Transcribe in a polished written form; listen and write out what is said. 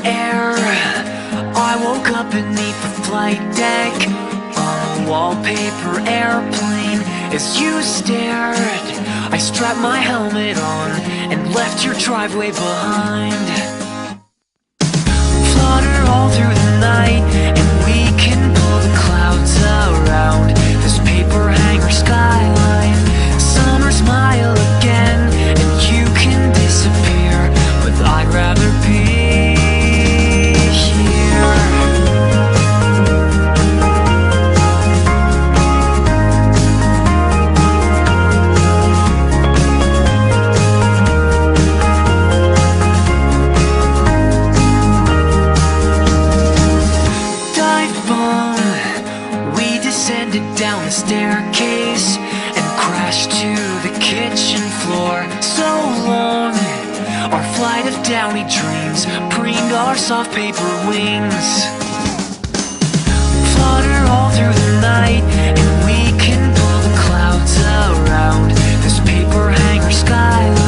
air. I woke up beneath the flight deck on a wallpaper airplane. As you stared, I strapped my helmet on and left your driveway behind. Flutter all through the night, and we can pull the clouds around this paper hangar skyline. Summer smile again, and you can disappear, but I'd rather be here. Dive bomb, we descended down the staircase and crashed to the kitchen floor. So long, our flight of downy dreams preened our soft paper wings. Flutter all through the night, and we can pull the clouds around this paper hangar skyline.